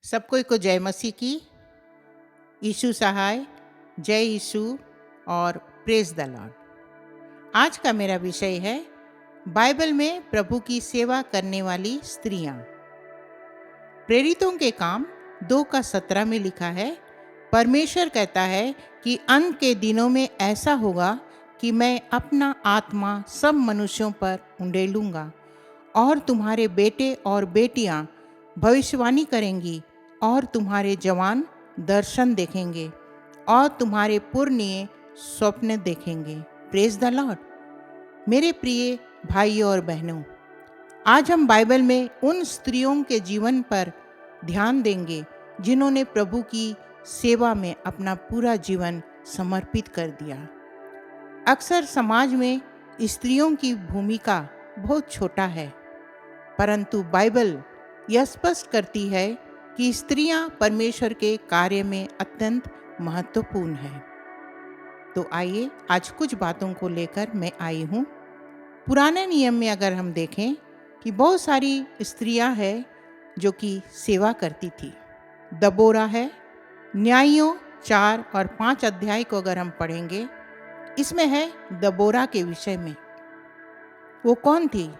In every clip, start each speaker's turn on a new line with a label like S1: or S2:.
S1: सबको को जय मसीह की। यीशु सहाय, जय यीशु और प्रेज द लॉर्ड। आज का मेरा विषय है बाइबल में प्रभु की सेवा करने वाली स्त्रियां। प्रेरितों के काम 2:17 में लिखा है, परमेश्वर कहता है कि अंत के दिनों में ऐसा होगा कि मैं अपना आत्मा सब मनुष्यों पर उंडेलूंगा और तुम्हारे बेटे और बेटियां भविष्यवाणी करेंगी और तुम्हारे जवान दर्शन देखेंगे और तुम्हारे पुरनिये स्वप्न देखेंगे। Praise the Lord. मेरे प्रिय भाइयों और बहनों, आज हम बाइबल में उन स्त्रियों के जीवन पर ध्यान देंगे जिन्होंने प्रभु की सेवा में अपना पूरा जीवन समर्पित कर दिया। अक्सर समाज में स्त्रियों की भूमिका बहुत छोटा है, परंतु बाइबल यह स्पष्ट करती है कि स्त्रियां परमेश्वर के कार्य में अत्यंत महत्वपूर्ण हैं। तो आइए आज कुछ बातों को लेकर मैं आई हूँ। पुराने नियम में अगर हम देखें कि बहुत सारी स्त्रियां हैं जो कि सेवा करती थी। दबोरा है। न्यायियों 4 और 5 अध्याय को अगर हम पढ़ेंगे, इसमें है दबोरा के विषय में। वो कौन थी?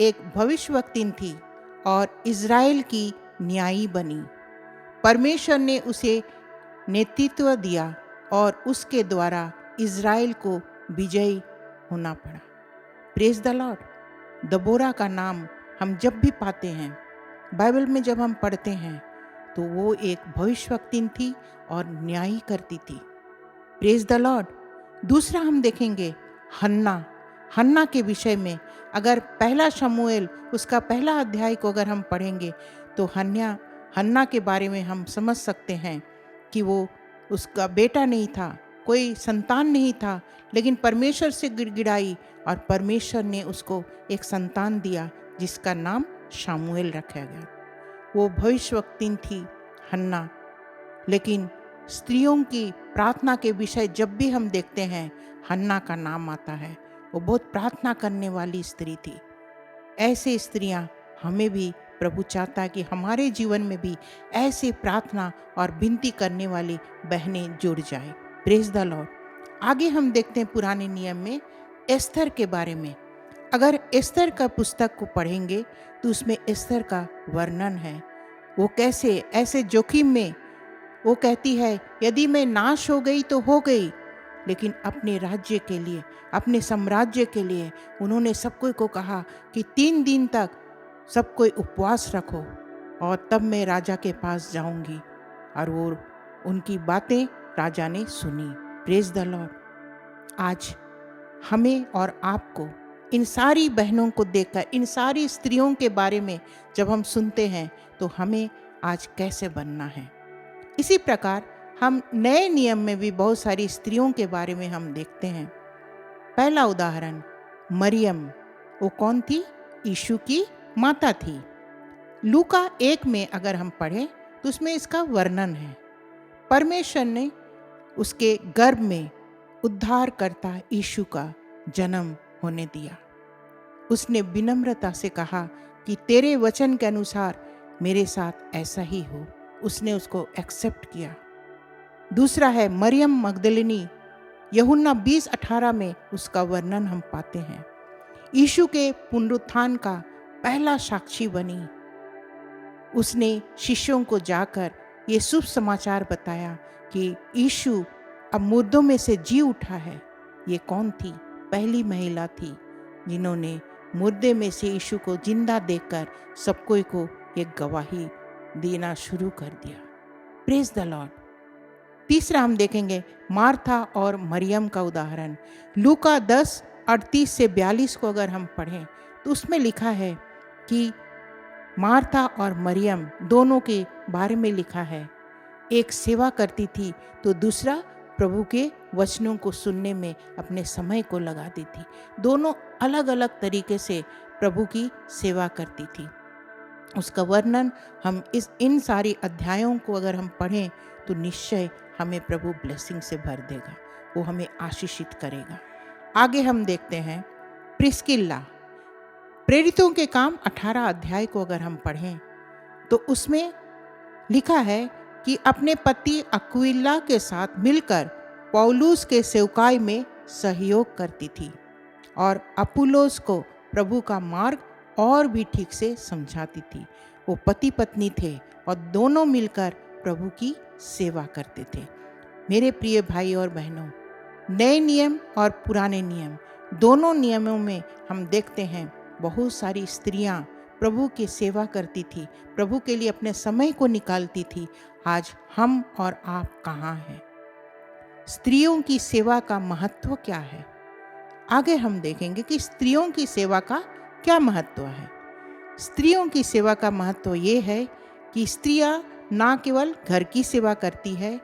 S1: एक भविष्यवक्तिन थी और इज़राइल की न्यायी बनी। परमेश्वर ने उसे नेतृत्व दिया और उसके द्वारा इज़राइल को विजयी होना पड़ा। Praise the Lord. दबोरा का नाम हम जब भी पाते हैं, बाइबल में जब हम पढ़ते हैं, तो वो एक भविष्यवक्तिन थी और न्याय करती थी। Praise the Lord. दूसरा हम देखेंगे हन्ना के विषय में। अगर पहला शमूएल उसका पहला अध्याय को अगर हम पढ़ेंगे, तो हन्ना के बारे में हम समझ सकते हैं कि वो उसका बेटा नहीं था, कोई संतान नहीं था, लेकिन परमेश्वर से गिड़गिड़ाई और परमेश्वर ने उसको एक संतान दिया जिसका नाम शामुएल रखा गया। वो भविष्यवक्तिन थी हन्ना। लेकिन स्त्रियों की प्रार्थना के विषय जब भी हम देखते हैं, हन्ना का नाम आता है। वो बहुत प्रार्थना करने वाली स्त्री थी। ऐसे स्त्रियां हमें भी प्रभु चाहता है कि हमारे जीवन में भी ऐसे प्रार्थना और विनती करने वाली बहनें जुड़ जाए। Praise the Lord. आगे हम देखते हैं पुराने नियम में एस्थर के बारे में। अगर एस्थर का पुस्तक को पढ़ेंगे तो उसमें एस्थर का वर्णन है। वो कैसे ऐसे जोखिम में वो कहती है, यदि मैं नाश हो गई तो हो गई, लेकिन अपने राज्य के लिए, अपने साम्राज्य के लिए उन्होंने सबको को कहा कि 3 दिन तक सब कोई उपवास रखो और तब मैं राजा के पास जाऊंगी। और वो उनकी बातें राजा ने सुनी। Praise the Lord. आज हमें और आपको इन सारी बहनों को देखकर, इन सारी स्त्रियों के बारे में जब हम सुनते हैं, तो हमें आज कैसे बनना है। इसी प्रकार हम नए नियम में भी बहुत सारी स्त्रियों के बारे में हम देखते हैं। पहला उदाहरण मरियम। वो कौन थी? यीशु की माता थी। लूका 1 में अगर हम पढ़ें तो उसमें इसका वर्णन है। परमेश्वर ने उसके गर्भ में उद्धारकर्ता यीशु का जन्म होने दिया। उसने विनम्रता से कहा कि तेरे वचन के अनुसार मेरे साथ ऐसा ही हो। उसने उसको एक्सेप्ट किया। दूसरा है मरियम मगदलिनी। यूहन्ना 20:18 में उसका वर्णन हम पाते हैं। यीशु के पुनरुत्थान का पहला साक्षी बनी। उसने शिष्यों को जाकर ये शुभ समाचार बताया कि यीशु अब मुर्दों में से जी उठा है। ये कौन थी? पहली महिला थी जिन्होंने मुर्दे में से यीशु को जिंदा देखकर सबको को ये गवाही देना शुरू कर दिया। Praise the Lord. तीसरा हम देखेंगे मार्था और मरियम का उदाहरण। लूका 10 38 से 42 को अगर हम पढ़ें तो उसमें लिखा है कि मार्था और मरियम दोनों के बारे में लिखा है। एक सेवा करती थी तो दूसरा प्रभु के वचनों को सुनने में अपने समय को लगाती थी। दोनों अलग अलग तरीके से प्रभु की सेवा करती थी। उसका वर्णन हम इन सारी अध्यायों को अगर हम पढ़ें तो निश्चय हमें प्रभु ब्लेसिंग से भर देगा। वो हमें आशीषित करेगा। आगे हम देखते हैं प्रिस्किल्ला। प्रेरितों के काम 18 अध्याय को अगर हम पढ़ें तो उसमें लिखा है कि अपने पति अक्विला के साथ मिलकर पौलुस के सेवकाई में सहयोग करती थी और अपुल्लोस को प्रभु का मार्ग और भी ठीक से समझाती थी। वो पति पत्नी थे और दोनों मिलकर प्रभु की सेवा करते थे। मेरे प्रिय भाई और बहनों, नए नियम और पुराने नियम दोनों नियमों में हम देखते हैं बहुत सारी स्त्रियां प्रभु की सेवा करती थी, प्रभु के लिए अपने समय को निकालती थी। आज हम और आप कहाँ हैं? स्त्रियों की सेवा का महत्व क्या है? आगे हम देखेंगे कि स्त्रियों की सेवा का क्या महत्व है। स्त्रियों की सेवा का महत्व ये है कि स्त्रियां ना केवल घर की सेवा करती है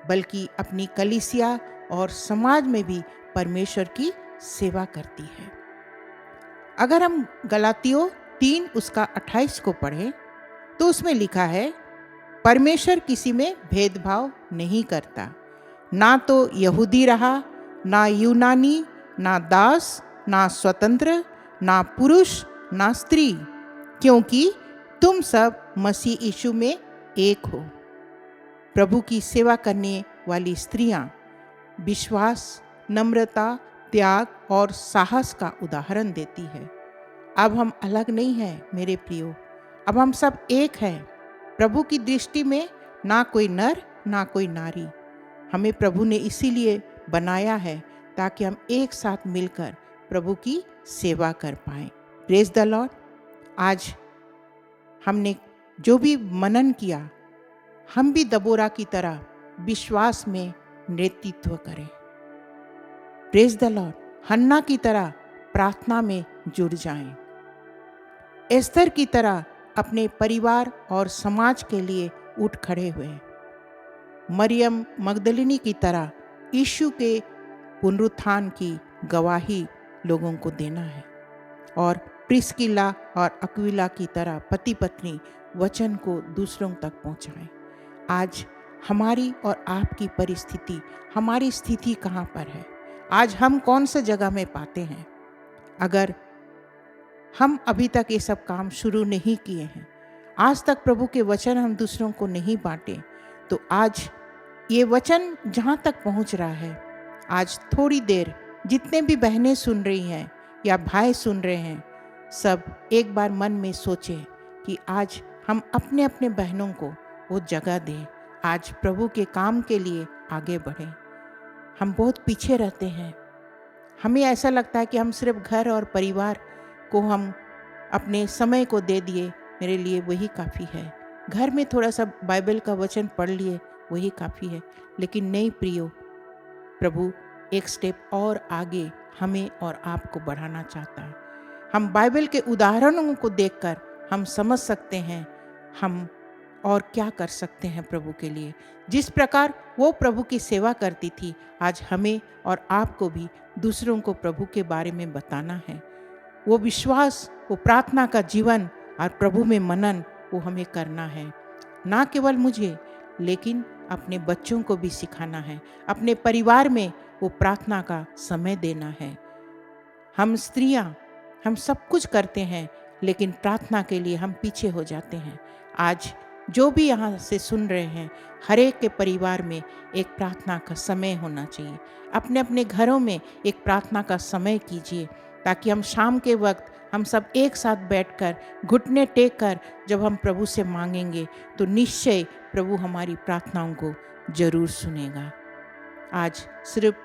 S1: बल्कि अपनी कलीसिया और समाज में भी परमेश्वर की सेवा करती है। अगर हम गलातियों 3 उसका 28 को पढ़ें तो उसमें लिखा है, परमेश्वर किसी में भेदभाव नहीं करता, ना तो यहूदी रहा, ना यूनानी, ना दास, ना स्वतंत्र, ना पुरुष, ना स्त्री, क्योंकि तुम सब मसीह यीशु में एक हो। प्रभु की सेवा करने वाली स्त्रियां विश्वास, नम्रता, त्याग और साहस का उदाहरण देती है। अब हम अलग नहीं हैं मेरे प्रियो, अब हम सब एक हैं। प्रभु की दृष्टि में ना कोई नर ना कोई नारी। हमें प्रभु ने इसीलिए बनाया है ताकि हम एक साथ मिलकर प्रभु की सेवा कर पाएं। Praise the Lord. आज हमने जो भी मनन किया, हम भी दबोरा की तरह विश्वास में नेतृत्व करें। Praise the Lord. हन्ना की तरह प्रार्थना में जुड़ जाएं। एस्तर की तरह अपने परिवार और समाज के लिए उठ खड़े हुए। मरियम मगदलिनी की तरह यीशु के पुनरुत्थान की गवाही लोगों को देना है और प्रिस्किला और अक्विला की तरह पति पत्नी वचन को दूसरों तक पहुंचाएं। आज हमारी और आपकी परिस्थिति, हमारी स्थिति कहाँ पर है? आज हम कौन से जगह में पाते हैं? अगर हम अभी तक ये सब काम शुरू नहीं किए हैं, आज तक प्रभु के वचन हम दूसरों को नहीं बांटे, तो आज ये वचन जहाँ तक पहुँच रहा है, आज थोड़ी देर जितने भी बहनें सुन रही हैं या भाई सुन रहे हैं, सब एक बार मन में सोचें कि आज हम अपने अपने बहनों को वो जगह दें, आज प्रभु के काम के लिए आगे बढ़ें। हम बहुत पीछे रहते हैं। हमें ऐसा लगता है कि हम सिर्फ घर और परिवार को हम अपने समय को दे दिए, मेरे लिए वही काफ़ी है। घर में थोड़ा सा बाइबल का वचन पढ़ लिए, वही काफ़ी है। लेकिन नहीं प्रियो, प्रभु एक स्टेप और आगे हमें और आपको बढ़ाना चाहता है। हम बाइबल के उदाहरणों को देखकर हम समझ सकते हैं हम और क्या कर सकते हैं प्रभु के लिए। जिस प्रकार वो प्रभु की सेवा करती थी, आज हमें और आपको भी दूसरों को प्रभु के बारे में बताना है। वो विश्वास, वो प्रार्थना का जीवन और प्रभु में मनन, वो हमें करना है। ना केवल मुझे, लेकिन अपने बच्चों को भी सिखाना है। अपने परिवार में वो प्रार्थना का समय देना है। हम स्त्रियां, हम सब कुछ करते हैं, लेकिन प्रार्थना के लिए हम पीछे हो जाते हैं। आज जो भी यहाँ से सुन रहे हैं, हर एक के परिवार में एक प्रार्थना का समय होना चाहिए। अपने अपने घरों में एक प्रार्थना का समय कीजिए, ताकि हम शाम के वक्त हम सब एक साथ बैठकर घुटने टेक कर जब हम प्रभु से मांगेंगे, तो निश्चय प्रभु हमारी प्रार्थनाओं को जरूर सुनेगा। आज सिर्फ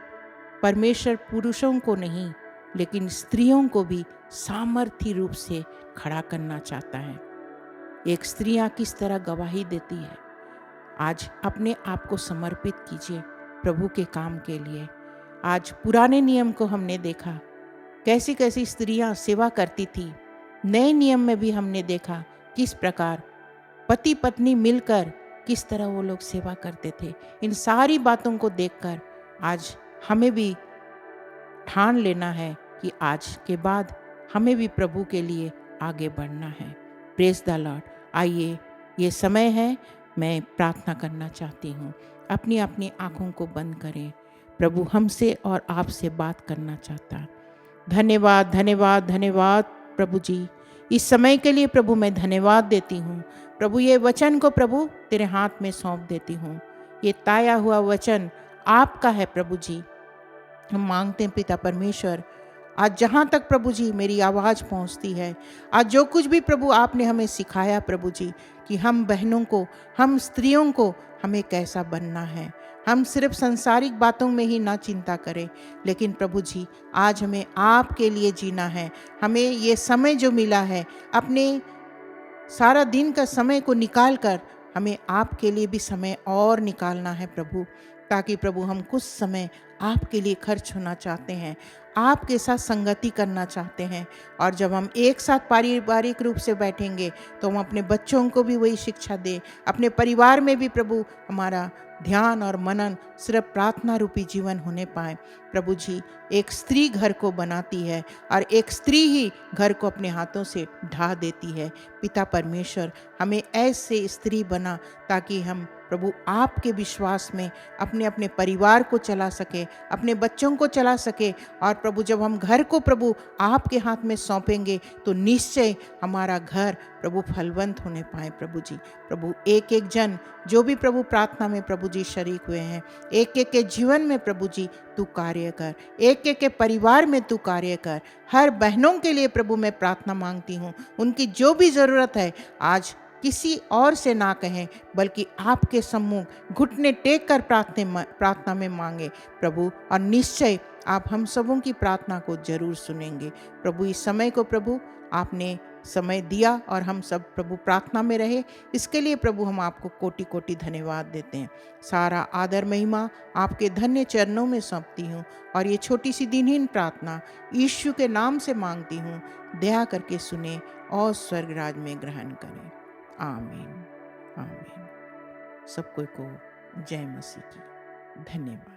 S1: परमेश्वर पुरुषों को नहीं, लेकिन स्त्रियों को भी सामर्थ्य रूप से खड़ा करना चाहता है। एक स्त्रियां किस तरह गवाही देती है। आज अपने आप को समर्पित कीजिए प्रभु के काम के लिए। आज पुराने नियम को हमने देखा, कैसी कैसी स्त्रियां सेवा करती थी। नए नियम में भी हमने देखा किस प्रकार पति पत्नी मिलकर किस तरह वो लोग सेवा करते थे। इन सारी बातों को देखकर आज हमें भी ठान लेना है कि आज के बाद हमें भी प्रभु के लिए आगे बढ़ना है। Praise the Lord. आइए, ये समय है, मैं प्रार्थना करना चाहती हूँ। अपनी अपनी आँखों को बंद करें। प्रभु हमसे और आपसे बात करना चाहता है। धन्यवाद धन्यवाद धन्यवाद प्रभु जी, इस समय के लिए प्रभु मैं धन्यवाद देती हूँ। प्रभु ये वचन को प्रभु तेरे हाथ में सौंप देती हूँ। ये ताया हुआ वचन आपका है प्रभु जी। हम मांगते हैं पिता परमेश्वर, आज जहाँ तक प्रभु जी मेरी आवाज़ पहुँचती है, आज जो कुछ भी प्रभु आपने हमें सिखाया प्रभु जी, कि हम बहनों को, हम स्त्रियों को हमें कैसा बनना है। हम सिर्फ सांसारिक बातों में ही ना चिंता करें, लेकिन प्रभु जी आज हमें आपके लिए जीना है। हमें ये समय जो मिला है, अपने सारा दिन का समय को निकाल कर हमें आपके लिए भी समय और निकालना है प्रभु, ताकि प्रभु हम कुछ समय आपके लिए खर्च होना चाहते हैं, आपके साथ संगति करना चाहते हैं। और जब हम एक साथ पारिवारिक रूप से बैठेंगे तो हम अपने बच्चों को भी वही शिक्षा दें, अपने परिवार में भी प्रभु हमारा ध्यान और मनन सिर्फ प्रार्थना रूपी जीवन होने पाए। प्रभु जी एक स्त्री घर को बनाती है और एक स्त्री ही घर को अपने हाथों से ढा देती है। पिता परमेश्वर हमें ऐसे स्त्री बना, ताकि हम प्रभु आपके विश्वास में अपने अपने परिवार को चला सके, अपने बच्चों को चला सके। और प्रभु जब हम घर को प्रभु आपके हाथ में सौंपेंगे तो निश्चय हमारा घर प्रभु फलवंत होने पाए प्रभु जी। प्रभु एक एक जन जो भी प्रभु प्रार्थना में प्रभु जी शरीक हुए हैं, एक एक के जीवन में प्रभु जी तू कार्य कर, एक एक के परिवार में तू कार्य कर। हर बहनों के लिए प्रभु मैं प्रार्थना मांगती हूँ, उनकी जो भी ज़रूरत है आज किसी और से ना कहें, बल्कि आपके सम्मुख घुटने टेक कर प्रार्थना में मांगे प्रभु। और निश्चय आप हम सबों की प्रार्थना को जरूर सुनेंगे प्रभु। इस समय को प्रभु आपने समय दिया और हम सब प्रभु प्रार्थना में रहे, इसके लिए प्रभु हम आपको कोटि कोटि धन्यवाद देते हैं। सारा आदर महिमा आपके धन्य चरणों में सौंपती हूँ और ये छोटी सी दिनहीन प्रार्थना यीशु के नाम से मांगती हूँ। दया करके सुने और स्वर्गराज में ग्रहण करें। आमीन आमीन। सबको को जय मसीह की। धन्यवाद।